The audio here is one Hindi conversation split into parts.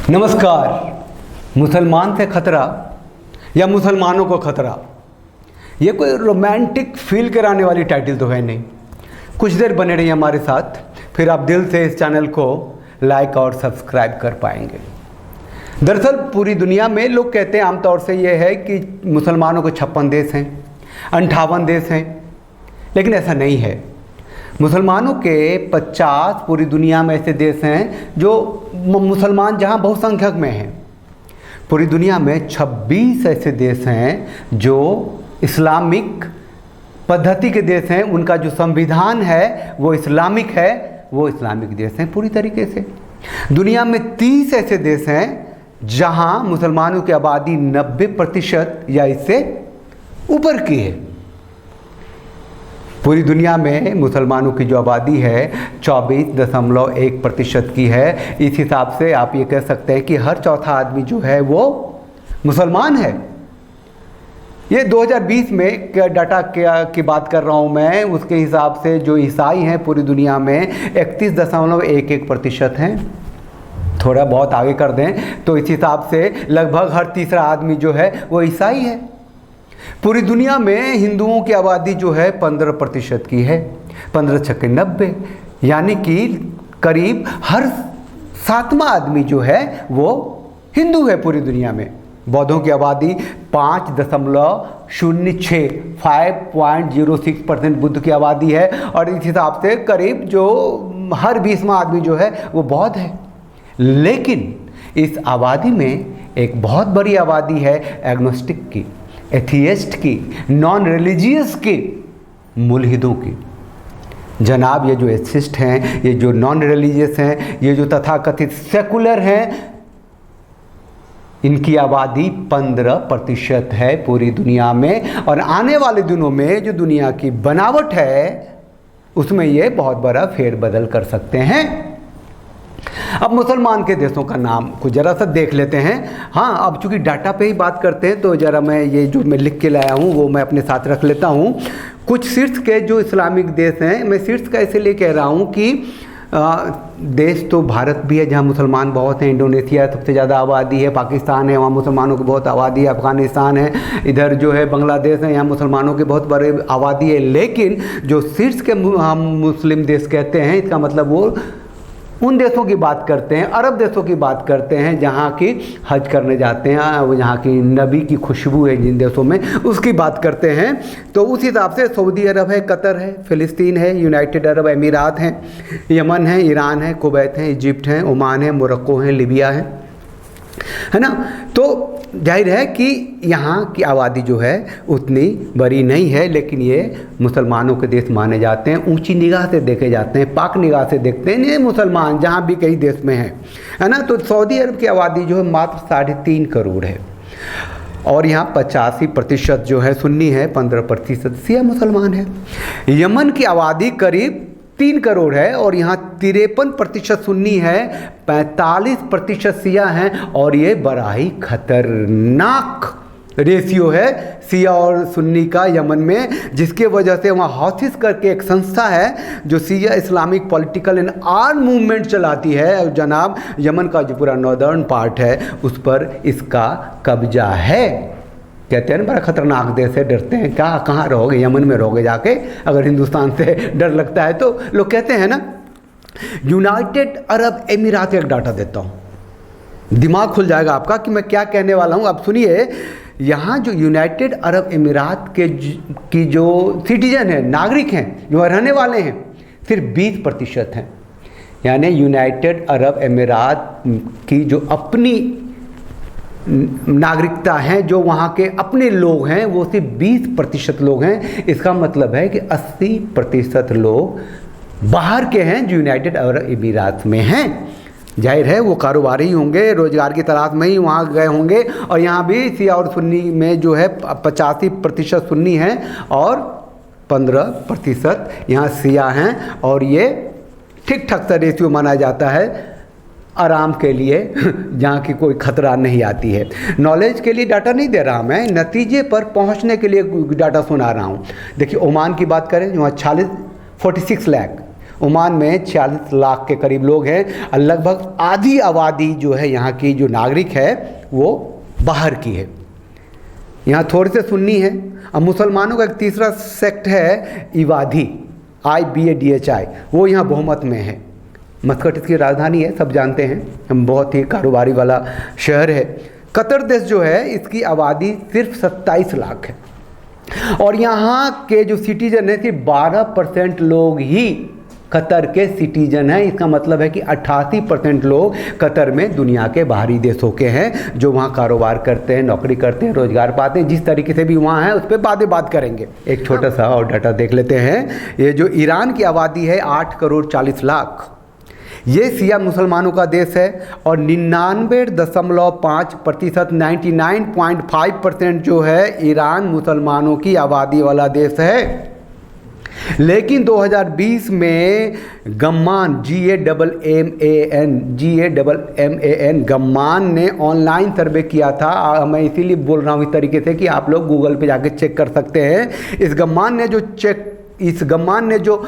नमस्कार। मुसलमान से खतरा या मुसलमानों को खतरा, ये कोई रोमांटिक फील कराने वाली टाइटल तो है नहीं। कुछ देर बने रहिए हमारे साथ, फिर आप दिल से इस चैनल को लाइक और सब्सक्राइब कर पाएंगे। दरअसल पूरी दुनिया में लोग कहते हैं आमतौर से ये है कि मुसलमानों को 56 देश हैं, 58 देश हैं, लेकिन ऐसा नहीं है। मुसलमानों के 50 पूरी दुनिया में ऐसे देश हैं जो मुसलमान जहां बहुसंख्यक में हैं। पूरी दुनिया में 26 ऐसे देश हैं जो इस्लामिक पद्धति के देश हैं। उनका जो संविधान है वो इस्लामिक है, वो इस्लामिक देश हैं पूरी तरीके से। दुनिया में 30 ऐसे देश हैं जहां मुसलमानों की आबादी 90% या इससे ऊपर की है। पूरी दुनिया में मुसलमानों की जो आबादी है 24.1% की है। इस हिसाब से आप ये कह सकते हैं कि हर चौथा आदमी जो है वो मुसलमान है। ये 2020 में क्या डाटा की बात कर रहा हूँ मैं, उसके हिसाब से जो ईसाई हैं पूरी दुनिया में 31.11% हैं। थोड़ा बहुत आगे कर दें तो इस हिसाब से लगभग हर तीसरा आदमी जो है वो ईसाई है। पूरी दुनिया में हिंदुओं की आबादी जो है 15% की है, 15 छक्के 90, यानी कि करीब हर 7वां आदमी जो है वो हिंदू है पूरी दुनिया में। बौद्धों की आबादी 5.06% बुद्ध की आबादी है, और इस हिसाब से करीब जो हर 20वां आदमी जो है वो बौद्ध है। लेकिन इस आबादी में एक बहुत बड़ी आबादी है एग्नोस्टिक की, एथियस्ट की, नॉन रिलीजियस की, मुल्हिदों की। जनाब, ये जो एथिस्ट हैं, ये जो नॉन रिलीजियस हैं, ये जो तथाकथित सेकुलर हैं, इनकी आबादी 15% है पूरी दुनिया में। और आने वाले दिनों में जो दुनिया की बनावट है उसमें ये बहुत बड़ा फेरबदल कर सकते हैं। अब मुसलमान के देशों का नाम कुछ ज़रा सा देख लेते हैं। हाँ, अब चूँकि डाटा पे ही बात करते हैं तो ज़रा मैं ये जो मैं लिख के लाया हूँ वो मैं अपने साथ रख लेता हूँ। कुछ शीर्ष के जो इस्लामिक देश हैं, मैं शीर्ष का इसलिए कह रहा हूँ कि देश तो भारत भी है जहाँ मुसलमान बहुत हैं, इंडोनेशिया सबसे ज़्यादा आबादी है, पाकिस्तान है वहाँ मुसलमानों की बहुत आबादी है, अफ़गानिस्तान है, इधर जो है बांग्लादेश है यहाँ मुसलमानों की बहुत बड़ी आबादी है। लेकिन जो शीर्ष के हम मुस्लिम देश कहते हैं, इसका मतलब वो उन देशों की बात करते हैं, अरब देशों की बात करते हैं जहाँ की हज करने जाते हैं, जहाँ की नबी की खुशबू है जिन देशों में, उसकी बात करते हैं। तो उस हिसाब से सऊदी अरब है, कतर है, फ़िलिस्तीन है, यूनाइटेड अरब अमीरात हैं, यमन है, ईरान है, कुवैत है, इजिप्ट है, ओमान है, मोरक्को है, लीबिया है ना। तो जाहिर है कि यहाँ की आबादी जो है उतनी बड़ी नहीं है, लेकिन ये मुसलमानों के देश माने जाते हैं, ऊंची निगाह से देखे जाते हैं, पाक निगाह से देखते हैं ये मुसलमान जहाँ भी कई देश में हैं, है ना। तो सऊदी अरब की आबादी जो है मात्र 3.5 करोड़ है, और यहाँ 85% जो है सुन्नी है, 15% शिया मुसलमान है। यमन की आबादी करीब 3 करोड़ है, और यहाँ 53% सुन्नी है, 45% शिया हैं, और ये बड़ा ही खतरनाक रेशियो है शिया और सुन्नी का यमन में, जिसके वजह से वहाँ हौथिस करके एक संस्था है जो शिया Islamic political and arm movement चलाती है। जनाब, यमन का जो पूरा नॉर्दर्न पार्ट है उस पर इसका कब्जा है। कहते हैं ना बड़ा खतरनाक देश है, डरते हैं क्या, कहाँ रहोगे, यमन में रहोगे जाके, अगर हिंदुस्तान से डर लगता है तो। लोग कहते हैं ना, यूनाइटेड अरब अमीरात, एक डाटा देता हूँ, दिमाग खुल जाएगा आपका कि मैं क्या कहने वाला हूँ। अब सुनिए, यहाँ जो यूनाइटेड अरब अमीरात की जो सिटीजन है, नागरिक हैं, जो रहने वाले हैं, सिर्फ 20% हैं। यानी यूनाइटेड अरब अमीरात की जो अपनी नागरिकता है, जो वहाँ के अपने लोग हैं, वो सिर्फ 20% लोग हैं। इसका मतलब है कि 80% लोग बाहर के हैं जो यूनाइटेड अरब अमीरात में हैं। जाहिर है वो कारोबारी होंगे, रोजगार की तलाश में ही वहाँ गए होंगे। और यहाँ भी शिया और सुन्नी में जो है 85% सुन्नी हैं और 15% यहाँ शिया हैं, और ये ठीक ठाक सा रेशियो माना जाता है आराम के लिए, जहाँ की कोई खतरा नहीं आती है। नॉलेज के लिए डाटा नहीं दे रहा मैं, नतीजे पर पहुँचने के लिए डाटा सुना रहा हूँ। देखिए, ओमान की बात करें, वहाँ 46 लाख ओमान में 46 लाख के करीब लोग हैं और लगभग आधी आबादी जो है यहाँ की जो नागरिक है वो बाहर की है। यहाँ थोड़े से सुन्नी है। अब मुसलमानों का एक तीसरा सेक्ट है इबादी, IBADHI, वो यहाँ बहुमत में है। मस्कट इसकी राजधानी है, सब जानते हैं, हम बहुत ही कारोबारी वाला शहर है। कतर देश जो है इसकी आबादी सिर्फ 27 लाख है और यहाँ के जो सिटीजन है सिर्फ 12% लोग ही कतर के सिटीजन हैं। इसका मतलब है कि 88% लोग कतर में दुनिया के बाहरी देशों के हैं जो वहाँ कारोबार करते हैं, नौकरी करते हैं, रोजगार पाते हैं। जिस तरीके से भी वहाँ है उस पर बात करेंगे। एक छोटा सा और डाटा देख लेते हैं। ये जो ईरान की आबादी है 8 करोड़ 40 लाख, ये शिया मुसलमानों का देश है और 99.5%, 99.5% जो है ईरान मुसलमानों की आबादी वाला देश है। लेकिन 2020 में गम्मान GAMMAN गम्मान ने ऑनलाइन सर्वे किया था। मैं इसीलिए बोल रहा हूँ इस तरीके से कि आप लोग गूगल पे जाके चेक कर सकते हैं। इस गम्मान ने जो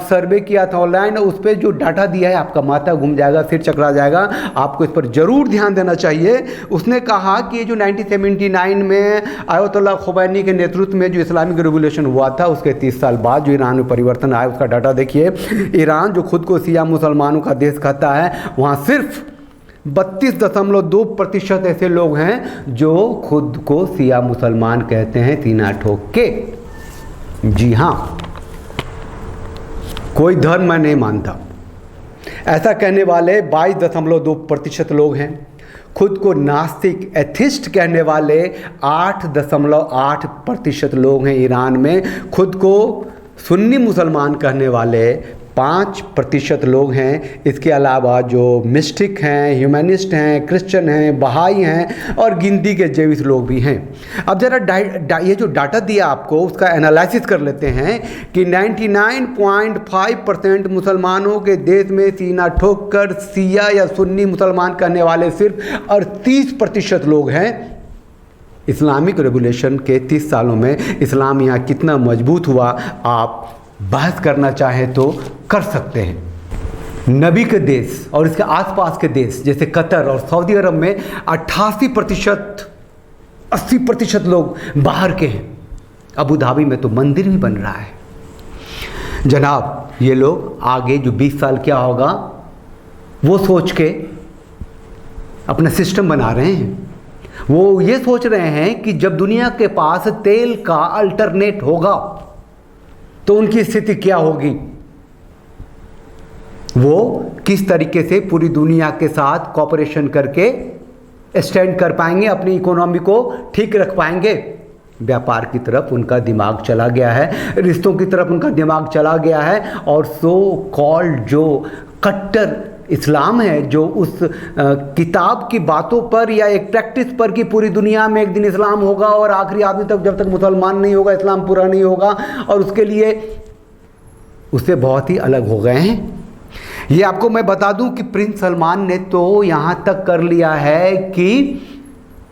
सर्वे किया था ऑनलाइन, उस पर जो डाटा दिया है आपका माथा घूम जाएगा, सिर चकरा जाएगा। आपको इस पर ज़रूर ध्यान देना चाहिए। उसने कहा कि ये जो 1979 में आयतुल्लाह खुमैनी के नेतृत्व में जो इस्लामिक रिवॉल्यूशन हुआ था उसके 30 साल बाद जो ईरान में परिवर्तन आया उसका डाटा देखिए। ईरान जो खुद को शिया मुसलमानों का देश कहता है, वहाँ सिर्फ 32.2% ऐसे लोग हैं जो खुद को शिया मुसलमान कहते हैं, सीना ठोक के। जी हाँ, कोई धर्म मैं नहीं मानता, ऐसा कहने वाले 22.2% लोग हैं। खुद को नास्तिक एथिस्ट कहने वाले 8.8% लोग हैं ईरान में। खुद को सुन्नी मुसलमान कहने वाले 5% लोग हैं। इसके अलावा जो मिस्टिक हैं, ह्यूमनिस्ट हैं, क्रिश्चियन हैं, बहाई हैं और गिनती के 23 लोग भी हैं। अब ज़रा ये जो डाटा दिया आपको उसका एनालिसिस कर लेते हैं कि 99.5% मुसलमानों के देश में सीना ठोक कर शिया या सुन्नी मुसलमान कहने वाले सिर्फ 38% लोग हैं। इस्लामिक रेवोल्यूशन के 30 सालों में इस्लाम यहाँ कितना मजबूत हुआ आप बहस करना चाहें तो कर सकते हैं। नबी के देश और इसके आसपास के देश जैसे कतर और सऊदी अरब में 88%, 80% लोग बाहर के हैं। अबू धाबी में तो मंदिर भी बन रहा है। जनाब, ये लोग आगे जो 20 साल क्या होगा वो सोच के अपना सिस्टम बना रहे हैं। वो ये सोच रहे हैं कि जब दुनिया के पास तेल का अल्टरनेट होगा तो उनकी स्थिति क्या होगी, वो किस तरीके से पूरी दुनिया के साथ कोऑपरेशन करके स्टैंड कर पाएंगे, अपनी इकोनॉमी को ठीक रख पाएंगे। व्यापार की तरफ उनका दिमाग चला गया है, रिश्तों की तरफ उनका दिमाग चला गया है और सो कॉल्ड जो कट्टर इस्लाम है, जो उस किताब की बातों पर या एक प्रैक्टिस पर कि पूरी दुनिया में एक दिन इस्लाम होगा और आखिरी आदमी तक जब तक मुसलमान नहीं होगा इस्लाम पूरा नहीं होगा, और उसके लिए उससे बहुत ही अलग हो गए हैं। ये आपको मैं बता दूं कि प्रिंस सलमान ने तो यहाँ तक कर लिया है कि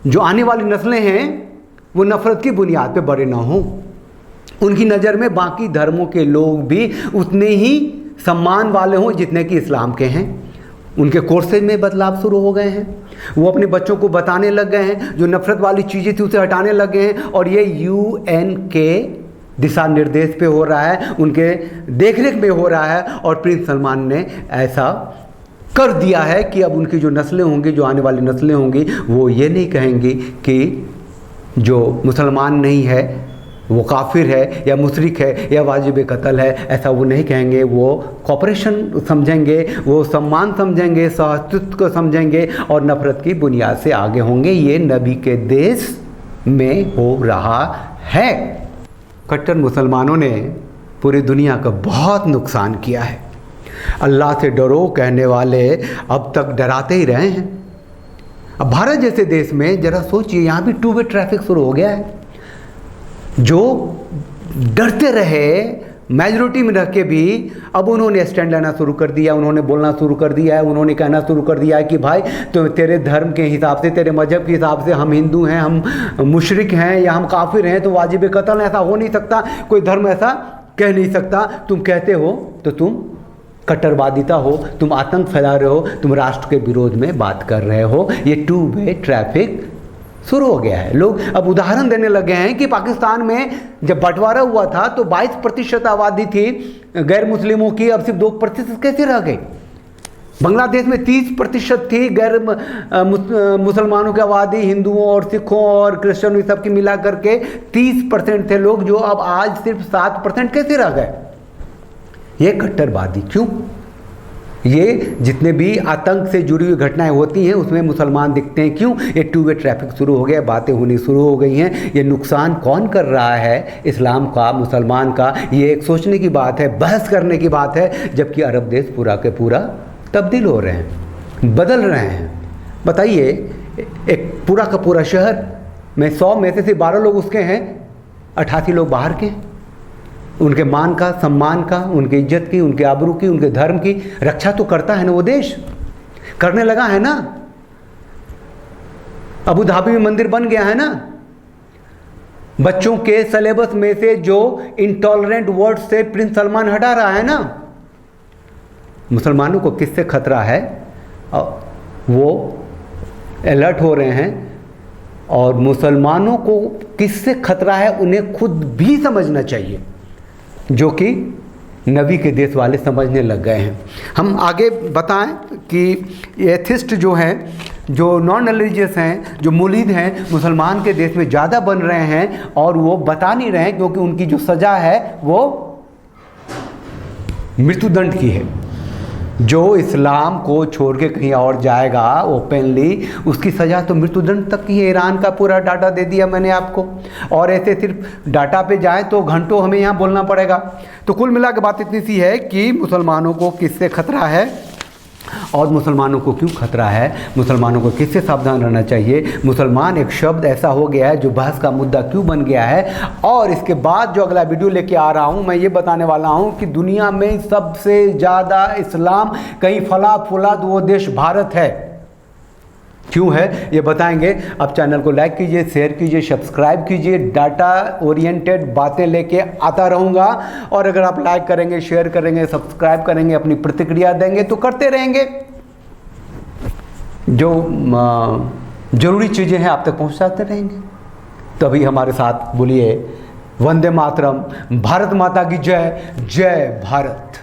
जो आने वाली नस्लें हैं वो नफ़रत की बुनियाद पे बड़े ना हों। उनकी नज़र में बाकी धर्मों के लोग भी उतने ही सम्मान वाले हों जितने कि इस्लाम के हैं। उनके कोर्सेज में बदलाव शुरू हो गए हैं। वो अपने बच्चों को बताने लग गए हैं, जो नफ़रत वाली चीज़ें थी उसे हटाने लग गए हैं। और ये UN के दिशा निर्देश पे हो रहा है, उनके देखरेख में हो रहा है। और प्रिंस सलमान ने ऐसा कर दिया है कि अब उनकी जो नस्लें होंगी, जो आने वाली नस्लें होंगी, वो ये नहीं कहेंगी कि जो मुसलमान नहीं है वो काफिर है या मुशरिक है या वाजिब कत्ल है, ऐसा वो नहीं कहेंगे। वो कॉपरेशन समझेंगे, वो सम्मान समझेंगे, सहअस्तित्व को समझेंगे और नफ़रत की बुनियाद से आगे होंगे। ये नबी के देश में हो रहा है। कट्टर मुसलमानों ने पूरी दुनिया का बहुत नुकसान किया है। अल्लाह से डरो कहने वाले अब तक डराते ही रहे हैं। अब भारत जैसे देश में ज़रा सोचिए, यहाँ भी टू वे ट्रैफिक शुरू हो गया है। जो डरते रहे मेजॉरिटी में रह के भी अब उन्होंने स्टैंड लेना शुरू कर दिया, उन्होंने बोलना शुरू कर दिया है, उन्होंने कहना शुरू कर दिया है कि भाई तो तेरे धर्म के हिसाब से, तेरे मजहब के हिसाब से हम हिंदू हैं, हम मुशरिक हैं या हम काफिर हैं तो वाजिब कत्ल। ऐसा हो नहीं सकता, कोई धर्म ऐसा कह नहीं सकता। तुम कहते हो तो तुम कट्टरवादिता हो, तुम आतंक फैला रहे हो, तुम राष्ट्र के विरोध में बात कर रहे हो। ये टू वे ट्रैफिक शुरू हो गया है। लोग अब उदाहरण देने लगे हैं कि पाकिस्तान में जब बंटवारा हुआ था तो 22% आबादी थी गैर मुस्लिमों की, अब सिर्फ 2% कैसे रह गई। बांग्लादेश में 30% थी गैर मुसलमानों की आबादी, हिंदुओं और सिखों और क्रिश्चियनों सब की मिला करके 30% थे लोग, जो अब आज सिर्फ 7% कैसे रह गए। ये कट्टरवादी क्यों? ये जितने भी आतंक से जुड़ी हुई घटनाएं होती हैं उसमें मुसलमान दिखते हैं क्यों? ये टू वे ट्रैफिक शुरू हो गया, बातें होनी शुरू हो गई हैं। ये नुकसान कौन कर रहा है, इस्लाम का, मुसलमान का? ये एक सोचने की बात है, बहस करने की बात है, जबकि अरब देश पूरा के पूरा तब्दील हो रहे हैं, बदल रहे हैं। बताइए, एक पूरा का पूरा शहर में 100 में से सिर्फ 12 लोग उसके हैं, 88 लोग बाहर के। उनके मान का, सम्मान का, उनकी इज्जत की, उनके आबरू की, उनके धर्म की रक्षा तो करता है ना वो देश, करने लगा है ना। अबू धाबी में मंदिर बन गया है ना। बच्चों के सिलेबस में से जो इंटॉलरेंट वर्ड से प्रिंस सलमान हटा रहा है ना। मुसलमानों को किससे खतरा है, वो अलर्ट हो रहे हैं, और मुसलमानों को किससे खतरा है उन्हें खुद भी समझना चाहिए, जो कि नबी के देश वाले समझने लग गए हैं। हम आगे बताएं कि एथिस्ट जो हैं, जो नॉन रिलीजियस हैं, जो मुलीद हैं, मुसलमान के देश में ज़्यादा बन रहे हैं, और वो बता नहीं रहे हैं क्योंकि उनकी जो सज़ा है वो मृत्युदंड की है। जो इस्लाम को छोड़ के कहीं और जाएगा ओपनली, उसकी सज़ा तो मृत्युदंड तक की है। ईरान का पूरा डाटा दे दिया मैंने आपको, और ऐसे सिर्फ डाटा पे जाए तो घंटों हमें यहाँ बोलना पड़ेगा। तो कुल मिला के बात इतनी सी है कि मुसलमानों को किससे खतरा है और मुसलमानों को क्यों खतरा है, मुसलमानों को किससे सावधान रहना चाहिए। मुसलमान एक शब्द ऐसा हो गया है जो बहस का मुद्दा क्यों बन गया है। और इसके बाद जो अगला वीडियो लेके आ रहा हूँ, मैं ये बताने वाला हूँ कि दुनिया में सबसे ज़्यादा इस्लाम कहीं फला फूला तो वो देश भारत है। क्यों है ये बताएंगे। अब चैनल को लाइक कीजिए, शेयर कीजिए, सब्सक्राइब कीजिए। डाटा ओरिएंटेड बातें लेके आता रहूँगा, और अगर आप लाइक करेंगे, शेयर करेंगे, सब्सक्राइब करेंगे, अपनी प्रतिक्रिया देंगे तो करते रहेंगे। जो ज़रूरी चीज़ें हैं आप तक पहुँचाते रहेंगे। तभी हमारे साथ बोलिए वंदे मातरम, भारत माता की जय, जय भारत।